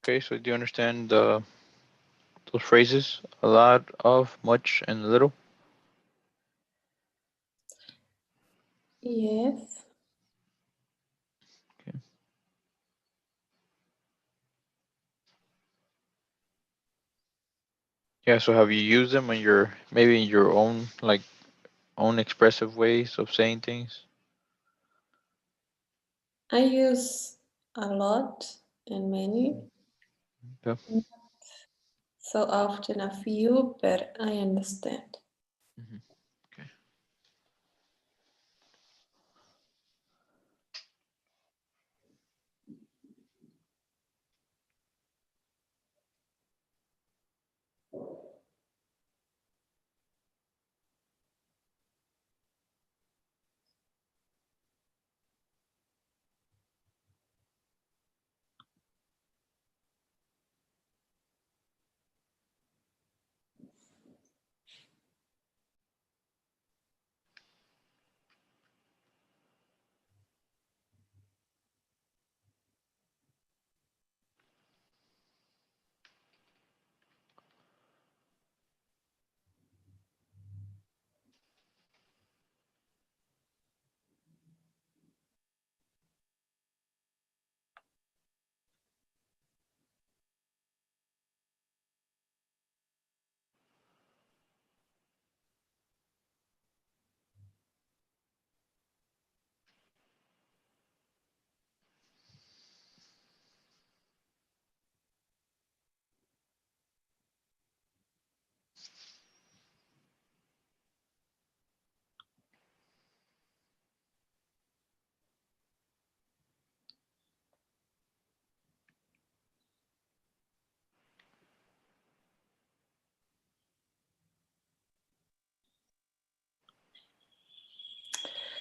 Okay, so do you understand those phrases? A lot of, much, and little. Yes. Okay. Yeah. So have you used them in your maybe in your own like own expressive ways of saying things? I use a lot and many, Yeah. so often a few, but I understand. Hmm. Okay.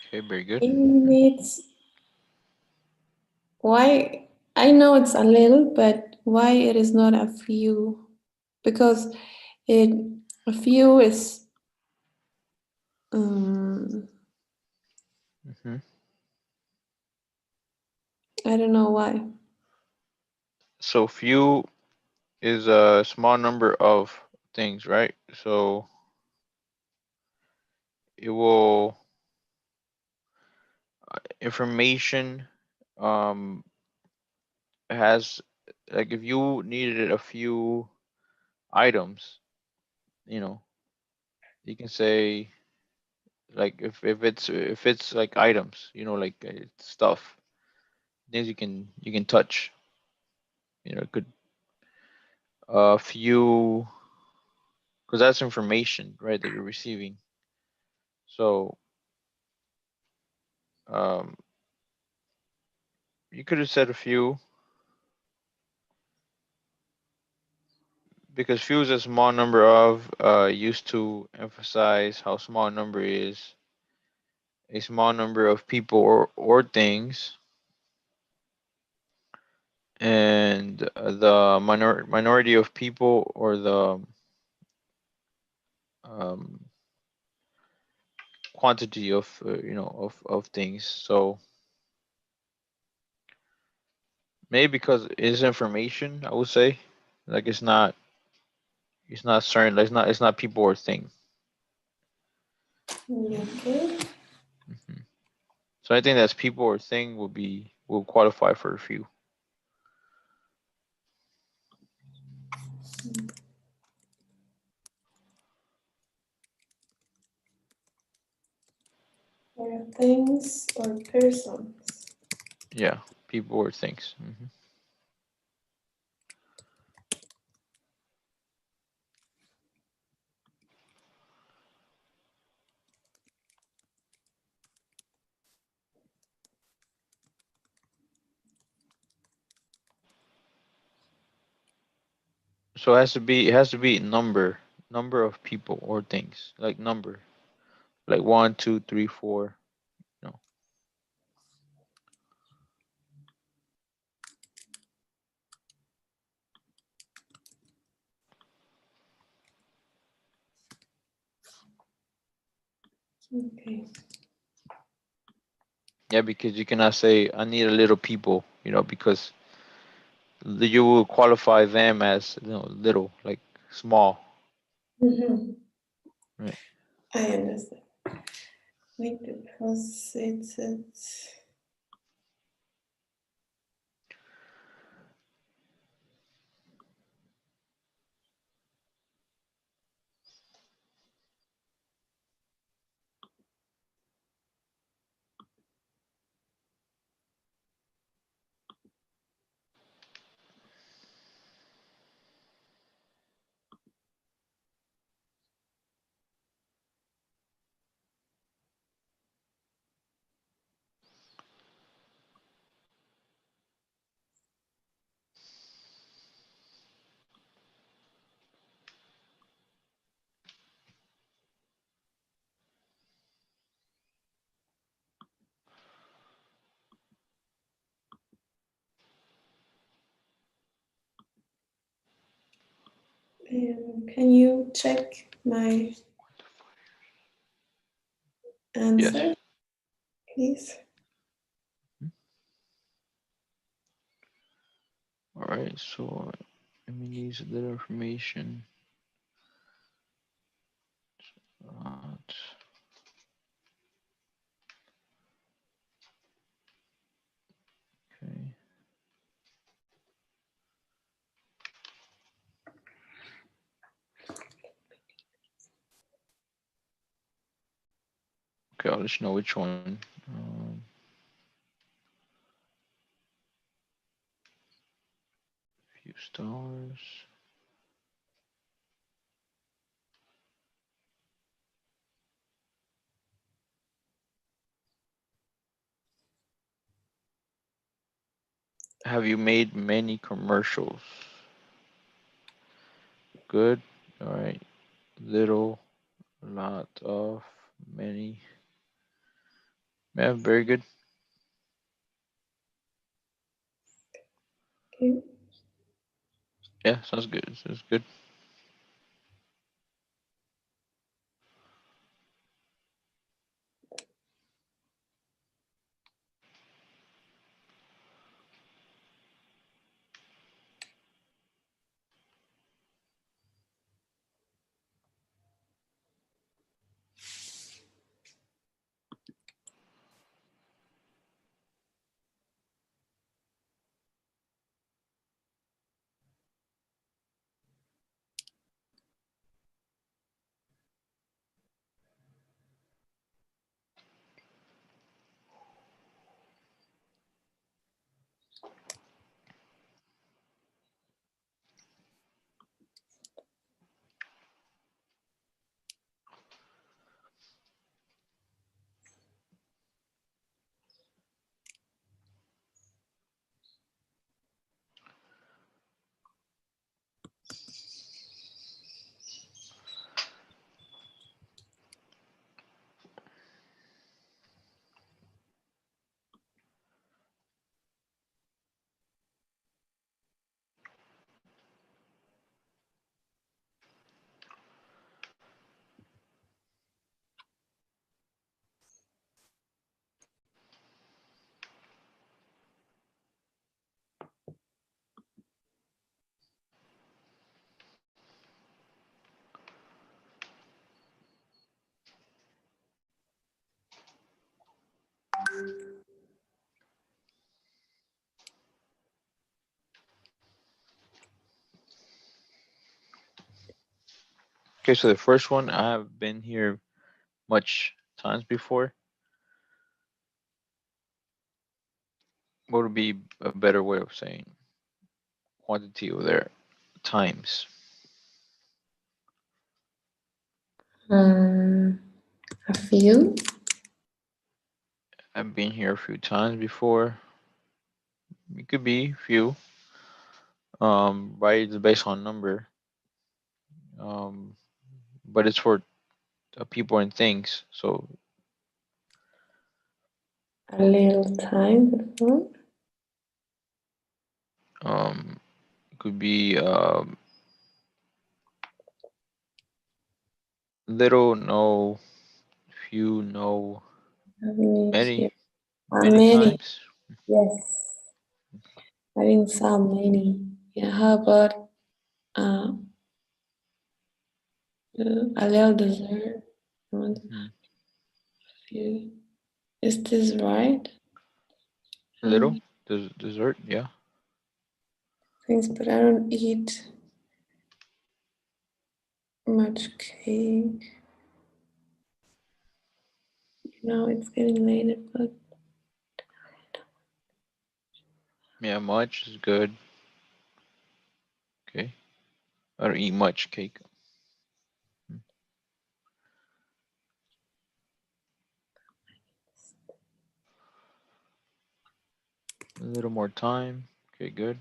Okay. Very good. It's why I know it's a little, but why it is not a few? Because it a few is um, Hmm. I don't know why. So few is a small number of things, right? So it will information um has like if you needed a few items, you know, you can say like if it's like items, like it's stuff, things you can touch, it could few because that's information, right, that you're receiving. So um you could have said a few because few is a small number of used to emphasize how small a number is a small number of people or things, and the minority of people or the um, quantity of of things. So maybe because it's information, I would say, like it's not certain, like it's not people or thing. Okay. Hmm. So I think that's people or thing will qualify for a few. Or things or persons. Yeah, people or things. Hmm. So it has to be number of people or things, like number, like one, two, three, four. No. Okay. Yeah, because you cannot say I need a little people, because You will qualify them as little, like small, Mhm. right? I understand. Wait, because it's can you check my Yes. answer, please? All right. So let me use a little information. Uh, okay. Okay. I'll let you know which one. Few stars. Have you made many commercials? Good. All right. Little, lot of, many. Yeah, very good. Okay. Yeah, sounds good. Sounds good. Okay, so the first one, I have been here much times before. What would be a better way of saying quantity over there? Times. Um, a few. I've been here a few times before. It could be few. Right, it's based on number. Um, but it's for people and things. So A little time before. it could be little, no, few, no, Let me many, hear. many Many. times. Yes. I didn't saw many. Yeah, how about uh, a little dessert? One Hmm. few. Is this right? Little dessert, yeah. Things, but I don't eat much cake. Now it's getting later, but Yeah, much is good. Okay. I don't eat much cake. Hmm. A little more time. Okay, good.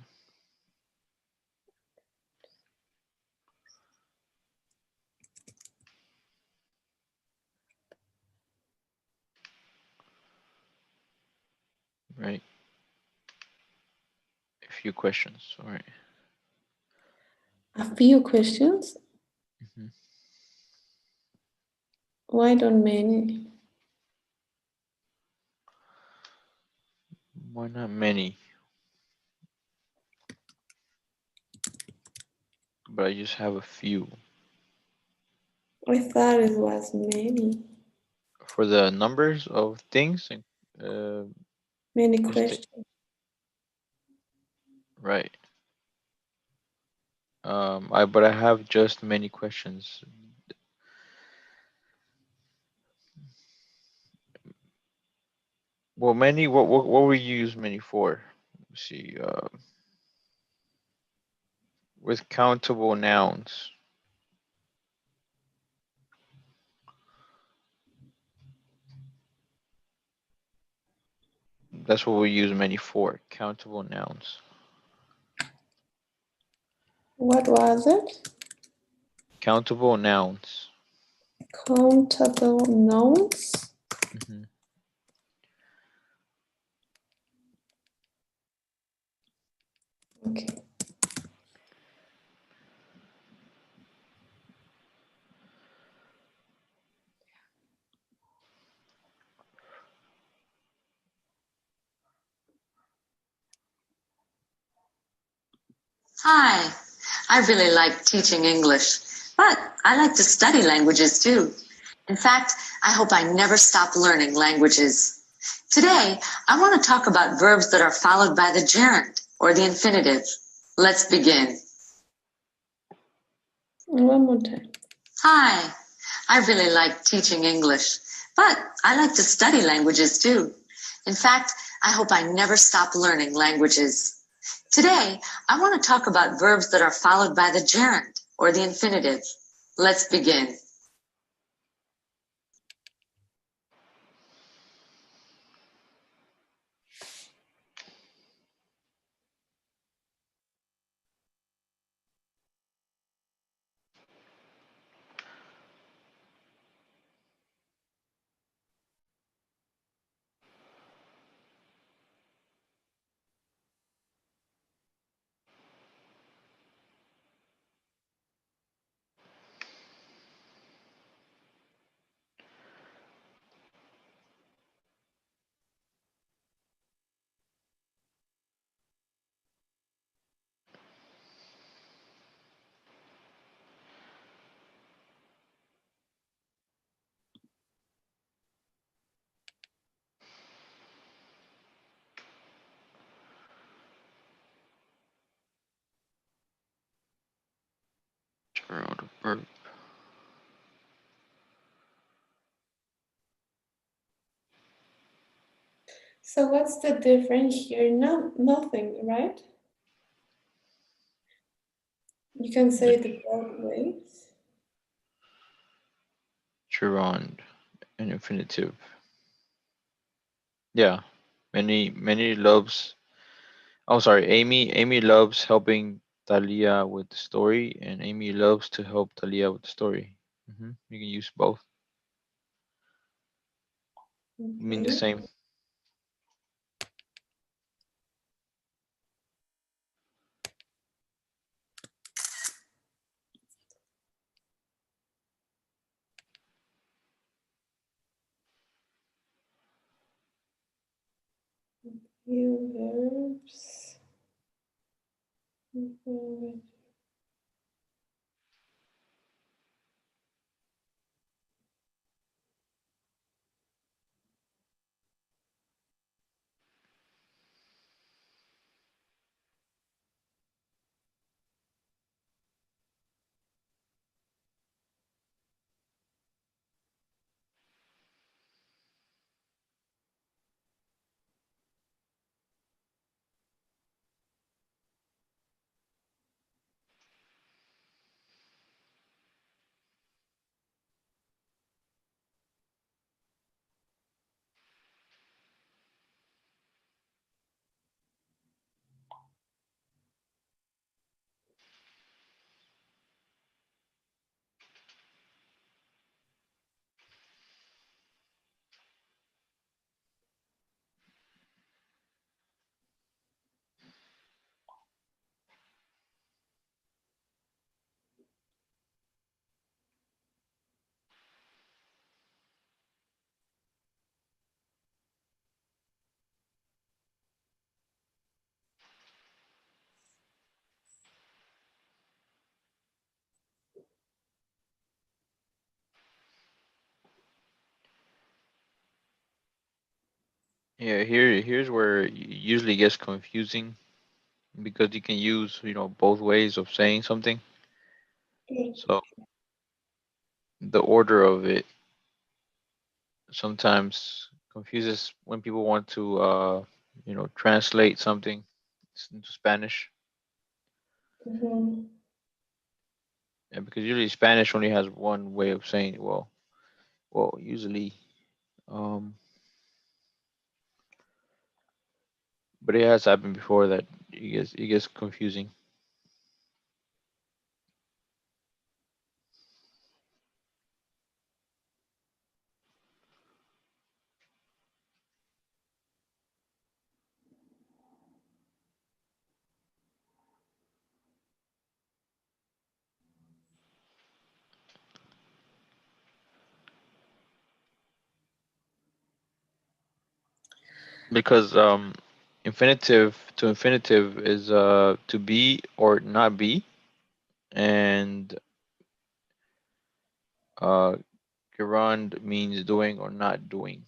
Right. A few questions. All right. a few questions. Mm-hmm. Why don't many? Why not many? But I just have a few. I thought it was many. For the numbers of things, and uh, Many just take, questions. right. But I have just many questions. Well, many. What will you use many for? Let's see. With countable nouns. That's what we use many for. Countable nouns. What was it? Countable nouns. Countable nouns. Hmm. Okay. Hi, I really like teaching English, but I like to study languages too. In fact, I hope I never stop learning languages. Today, I want to talk about verbs that are followed by the gerund or the infinitive. Let's begin. One more time. Hi, I really like teaching English, but I like to study languages too. In fact, I hope I never stop learning languages. Today, I want to talk about verbs that are followed by the gerund or the infinitive. Let's begin. Gerund verb. So what's the difference here? No, nothing, right? You can say The it both ways. gerund and infinitive. Yeah. Many loves. Oh, sorry. Amy loves helping Talia with the story, and Amy loves to help Talia with the story. You can use both. Mean the Okay. same. Few verbs. Yeah, here's where it usually gets confusing because you can use, both ways of saying something. So the order of it sometimes confuses when people want to, translate something into Spanish. Mhm. Yeah, because usually Spanish only has one way of saying it. Well, usually, um, but it has happened before that it gets confusing. Because infinitive to infinitive is to be or not be, and uh gerund means doing or not doing.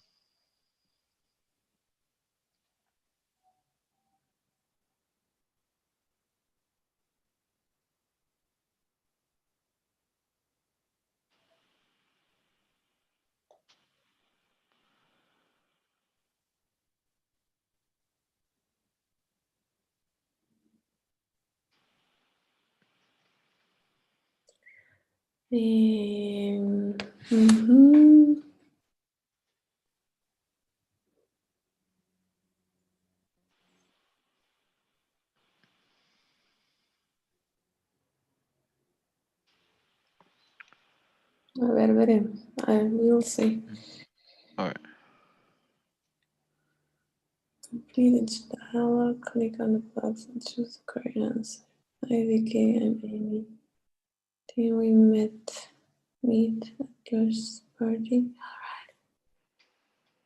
Mhm. A ver, veremos. We'll see. Mm. All right. Complete the dialog. Click on the box and choose the correct answer. Hi, Vicky. I'm Amy. Then we meet at your party.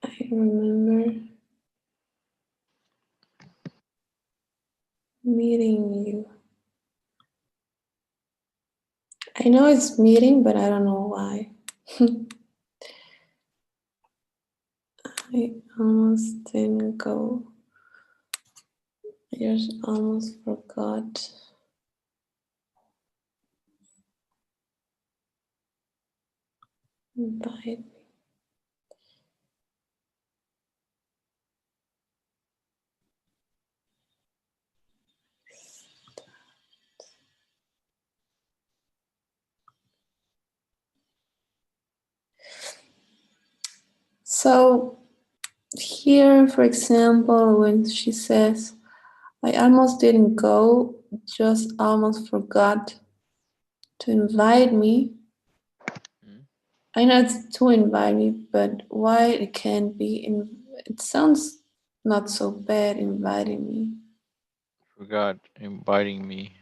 I remember meeting you. I know it's meeting, but I don't know why. I almost didn't go. I just almost forgot. Invite. So here, for example, when she says, I almost didn't go, just almost forgot to invite me. Mm. I know it's to invite me, but why it can't be it sounds not so bad inviting me. Forgot inviting me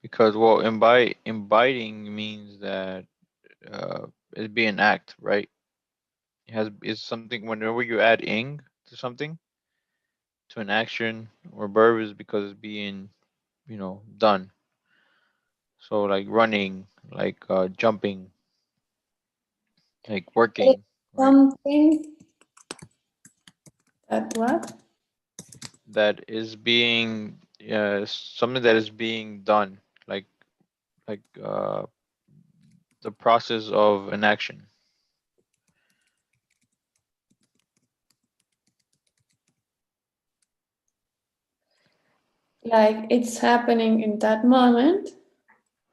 because inviting means that it'd be an act, right? It has is something whenever you add ing to something to an action or verb is because it's being done. So like running, like jumping, like It is working, right? something that what? That is being something that is being done, like like the process of an action. Like it's happening in that moment.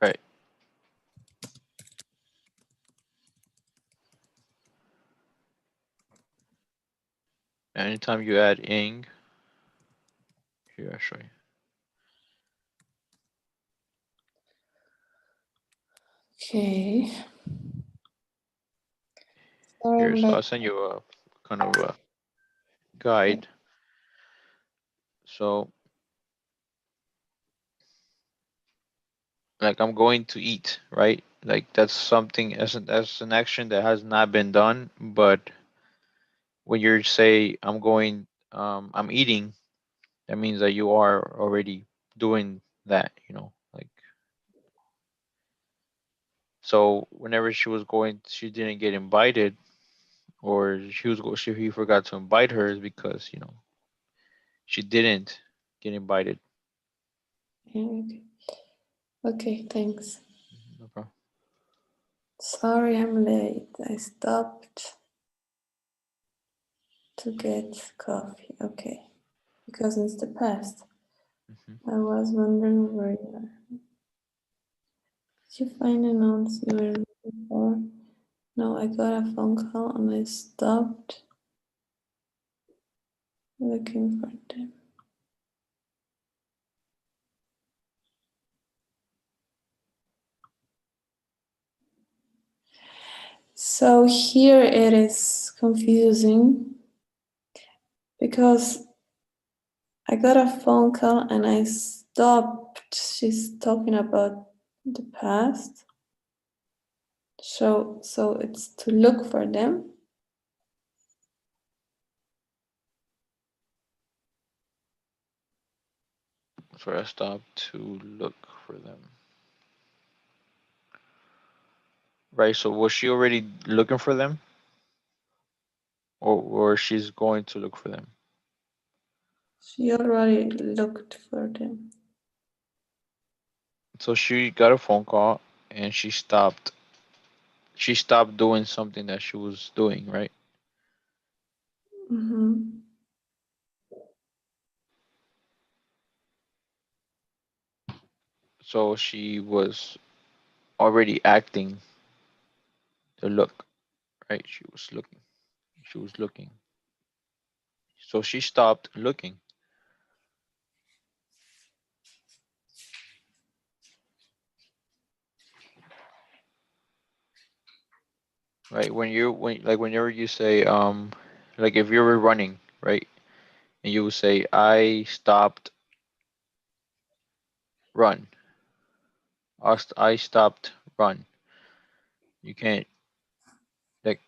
Right. Anytime you add ing, here I show you. Okay. Sorry, Here, I'm so like, I'll send you a kind of a guide. So like I'm going to eat, right? Like that's something as an action that has not been done, but when you say I'm eating, that means that you are already doing that, like so whenever she didn't get invited, or he forgot to invite her, is because she didn't get invited. yeah, okay. Okay, thanks. No problem. Sorry, I'm late. I stopped to get coffee. Okay, because it's the past. Mhm. I was wondering where you are. Did you find the notes you were looking for? No, I got a phone call and I stopped looking for them. So here it is confusing because I got a phone call and I stopped. She's talking about the past. So it's to look for them. So I stopped to look for them. Right. So was she already looking for them, or she's going to look for them? She already looked for them. So she got a phone call and she stopped doing something that she was doing, right? Mm-hmm. So she was already acting the look, right? She was looking. So she stopped looking, right? Whenever you say like if you were running, right? And you would say I stopped run. I stopped run. You can't, like,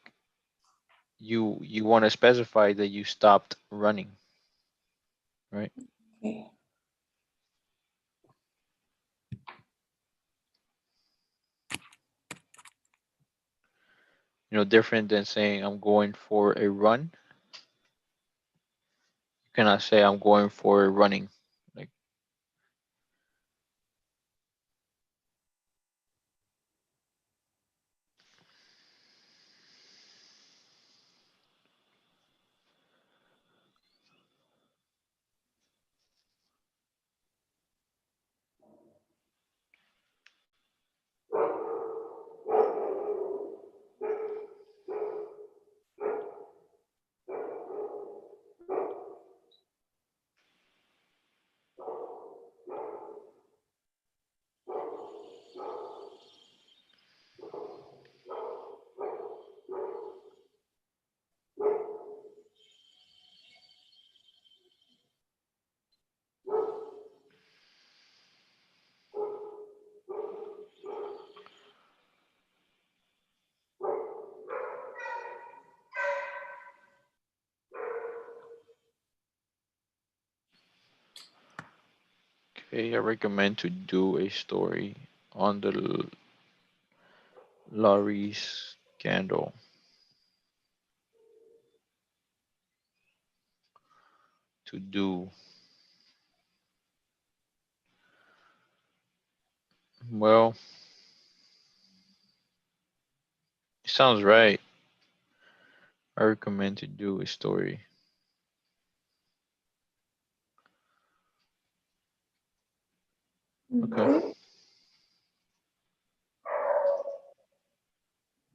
you want to specify that you stopped running, right? Okay. Different than saying I'm going for a run. You cannot say I'm going for a running. Like, Okay, I recommend to do a story on the Laurie scandal. To do. Well, it sounds right. I recommend to do a story. Okay. Okay.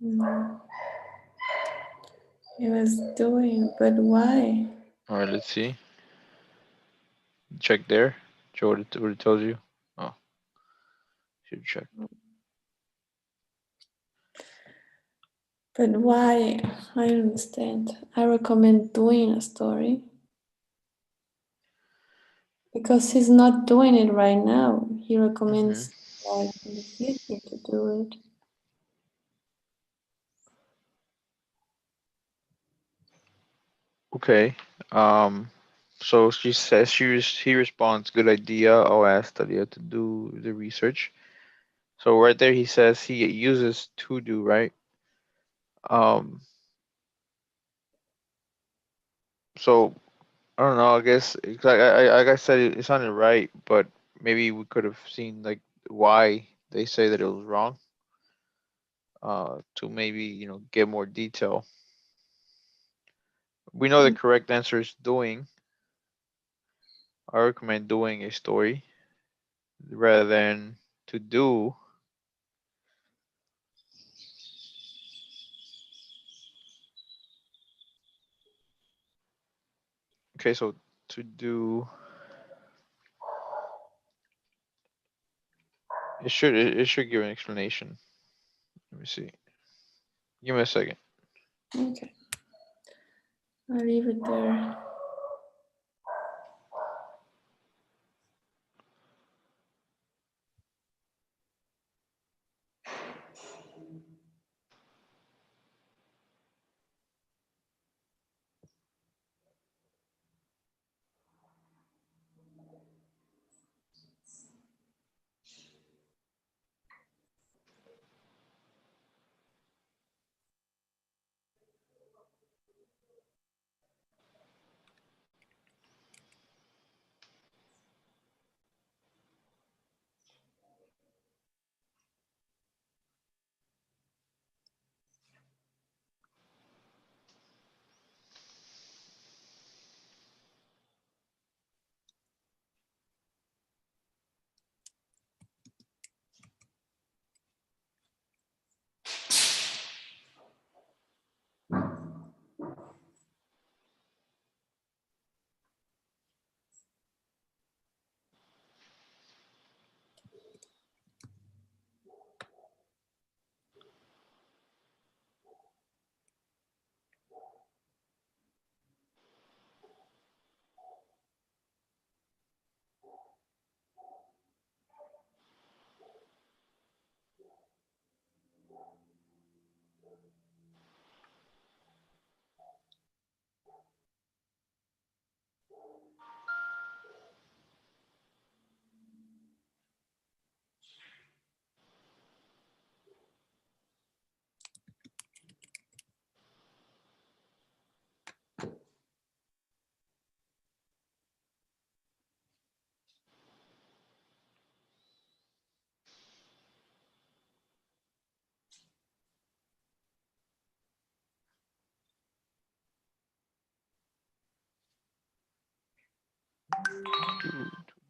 Mm, he was doing, but why? All right. Let's see. Check there. Show what it tells you. Oh, should check. But why? I don't understand. I recommend doing a story because he's not doing it right now. He Mhm. recommends like in the future to do it. Okay. Um. So she says he responds, "Good idea. I'll ask Talia to do the research." So right there he says he uses to do, right? Um. So I don't know. I guess it's like I said, it sounded right, but maybe we could have seen like why they say that it was wrong. To maybe get more detail. We know the correct answer is doing. I recommend doing a story rather than to do. Okay, so to do, it should give an explanation. Let me see. Give me a second. Okay, I'll leave it there.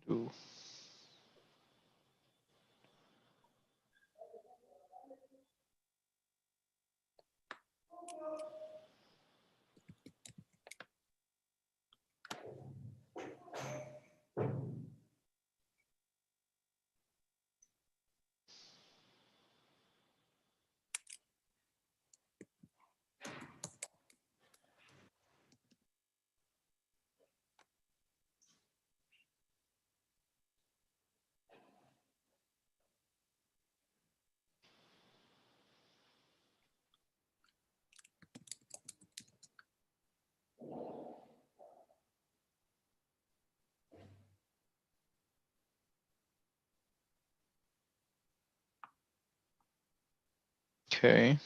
Do. Okay.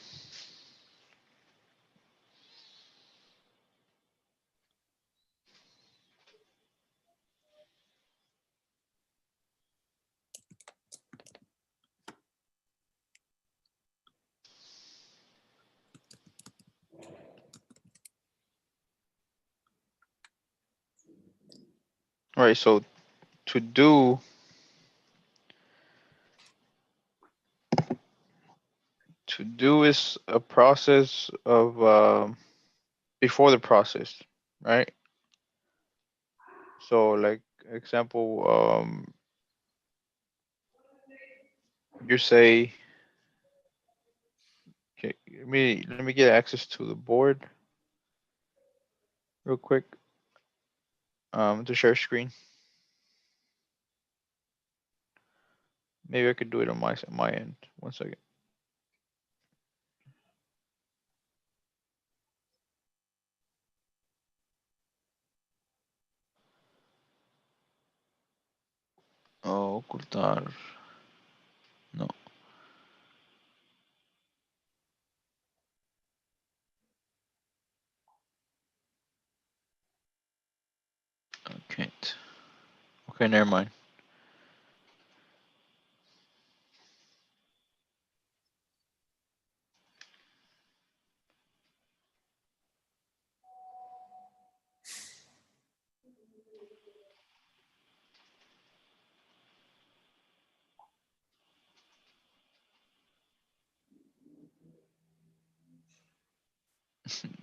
All right. So to do is a process of before the process, right? So like example, you say, okay, let me get access to the board real quick to share screen. Maybe I could do it on my end. One second. Oh, ocultar. No, I can't. Okay, never mind.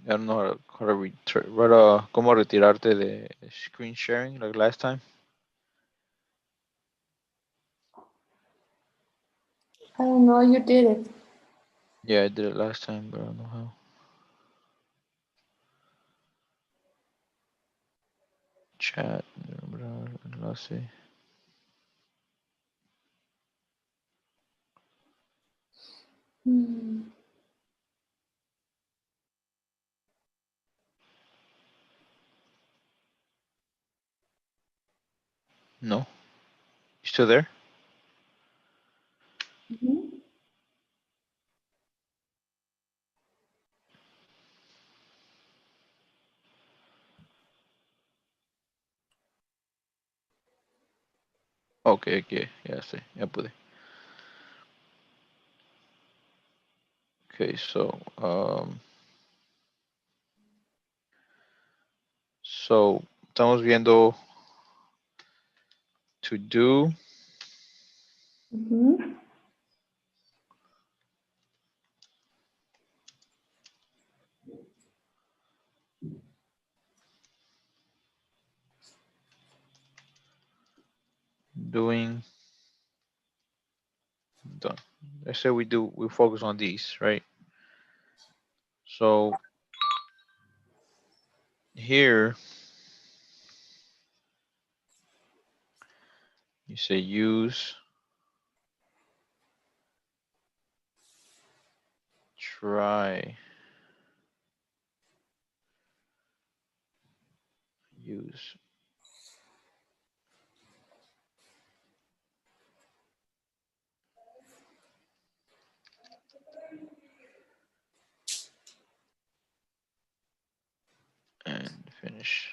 I don't know how to cómo retirarte de screen sharing like last time. I don't know, you did it. Yeah, I did it last time, but I don't know how. Chat. Enlace. Hmm. No, you still there? Mhm. Okay, okay, ya sé, ya pude. Okay, so estamos viendo to do, Mhm. doing, done. I said we focus on these, right? So here you say use, try, use, and finish.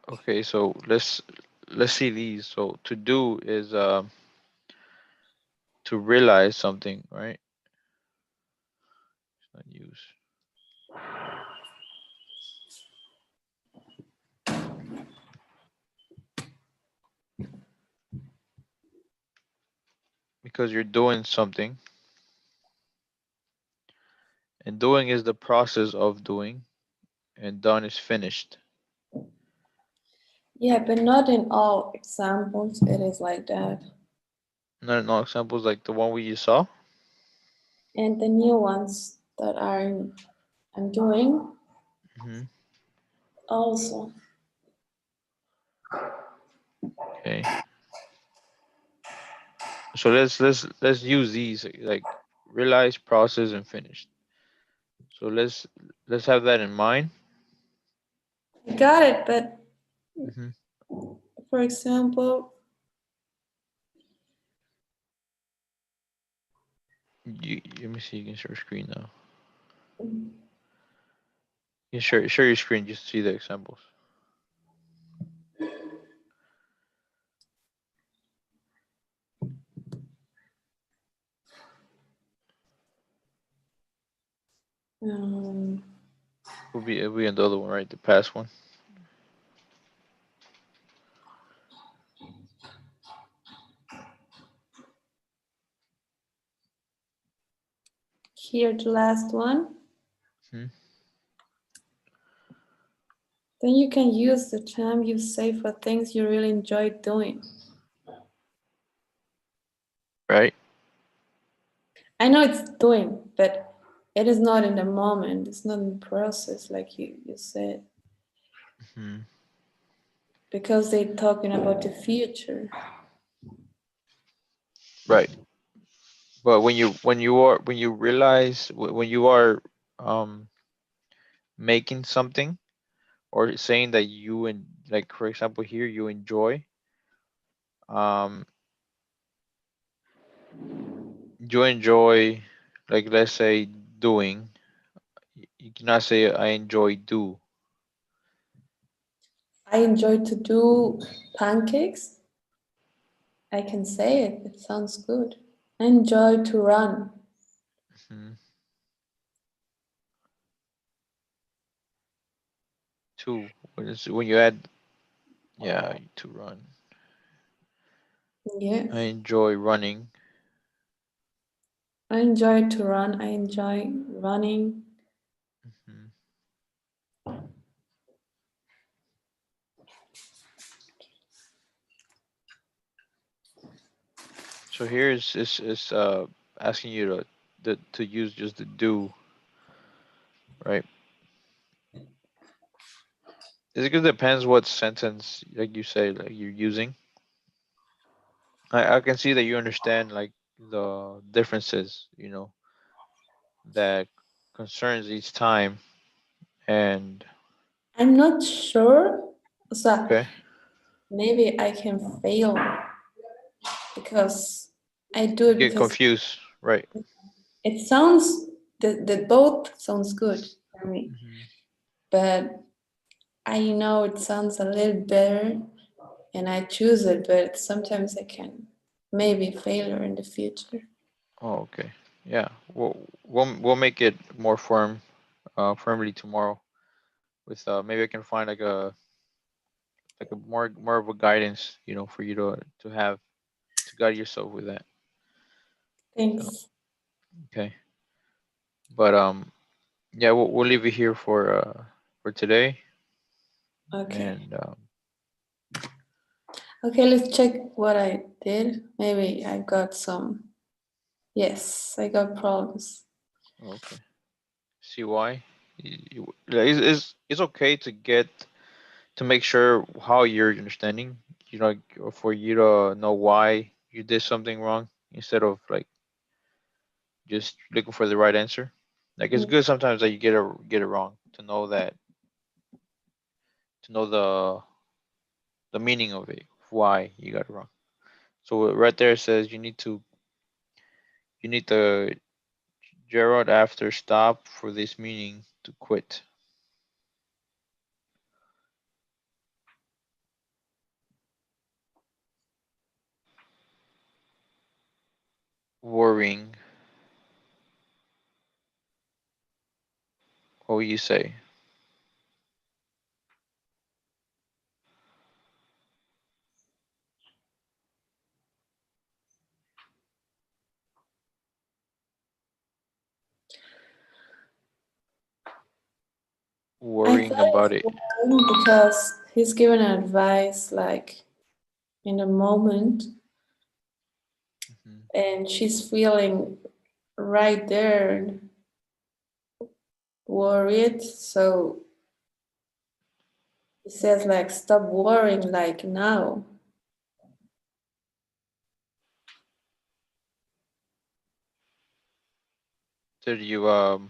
Okay, so let's see these. So to do is to realize something, right? It's not use. Because you're doing something, and doing is the process of doing, and done is finished. Yeah, but not in all examples it is like that. Not no examples like the one we just saw. And the new ones that I'm doing Hmm. also. Okay. So let's use these like realize, process, and finished. So let's have that in mind. I got it, but Hmm. For example, Let me see. You can share screen now. You can share your screen just to see the examples. um, It'll be in the other one, right? The past one. here the last one. Hmm. Then you can use the time you save for things you really enjoy doing. Right. I know it's doing, but it is not in the moment. It's not in the process, like you said, Hmm. because they're talking about the future. Right. But when you realize when you are um making something or saying that you and like for example here you enjoy um you enjoy like let's say doing you cannot say I enjoy do. I enjoy to do pancakes. I can say it. It sounds good. I enjoy to run. Hmm. To when you add yeah to run. I Yes. enjoy running. I enjoy to run. I enjoy running. Hmm. So here is asking you to use just the do, right? It depends what sentence like you say like you're using. I can see that you understand like the differences, that concerns each time and I'm not sure. So okay. maybe I can fail because I do You it get because confused, right? it sounds the both sounds good for me. Hmm. But I know it sounds a little better and I choose it, but sometimes I can maybe failure in the future. Oh, okay. Yeah. We'll make it more firmly tomorrow with maybe I can find like a more of a guidance, for you to have to guide yourself with that. So Thanks. okay. But yeah, we'll leave it here for today Okay. and Okay, let's check what I did. Maybe I got some. Yes, I got problems. okay. See why? Like, it's okay to get to make sure how you're understanding. For you to know why you did something wrong instead of like just looking for the right answer. Like it's good sometimes that you get it wrong to know the meaning of it, why you got it wrong. So right there it says you need the Gerald after stop for this meaning to quit worrying. What will you say? I Worrying thought about it's it. working because he's giving advice like in the moment, Mhm. and she's feeling right there worried. So he says like, "Stop worrying, like now." Did you is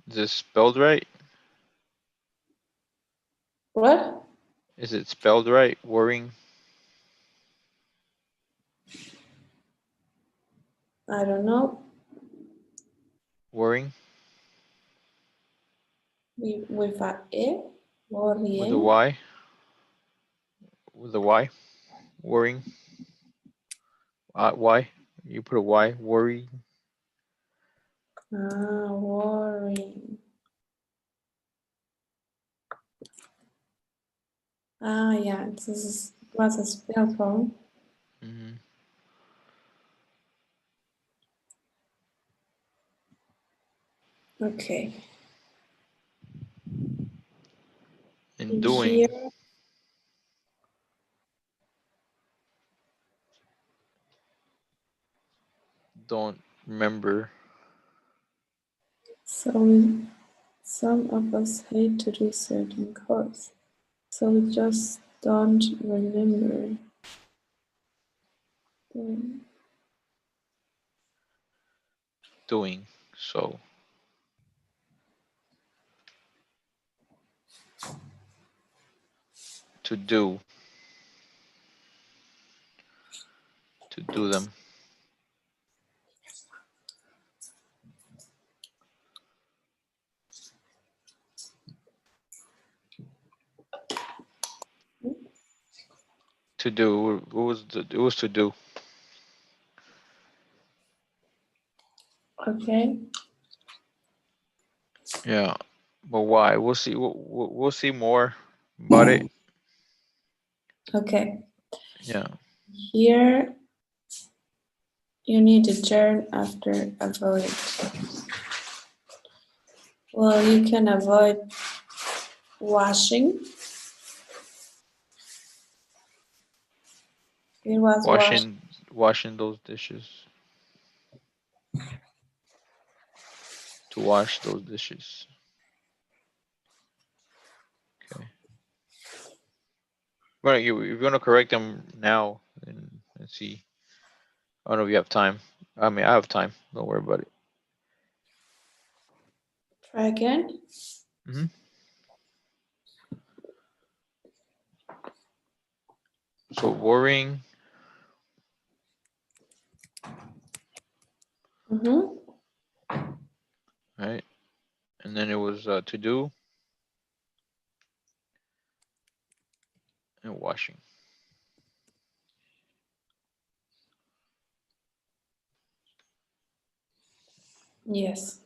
this spelled right? What? Is it spelled right? Worrying? I don't know. Worrying? With a E? With a Worrying. Y? With a Y? Worrying? Y? You put a Y? Worry? Ah, worrying. Ah, yeah, this was a spell problem. Mm-hmm. Okay. And In doing? here, Don't remember. some of us hate to do certain chords, so we just don't remember them. Doing. So, to do. To do them. To do. What was it was to do. Okay. Yeah. But why? We'll see. We'll see more about it. Okay. Yeah. Here you need to turn after avoid. Well, you can avoid washing. It was washed. Washing those dishes. To wash those dishes. Okay. Well, you're gonna correct them now and see. I don't know if you have time. I mean, I have time. Don't worry about it. Try again. Hmm. So worrying, Mm-hmm. right? And then it was to do and washing. Yes.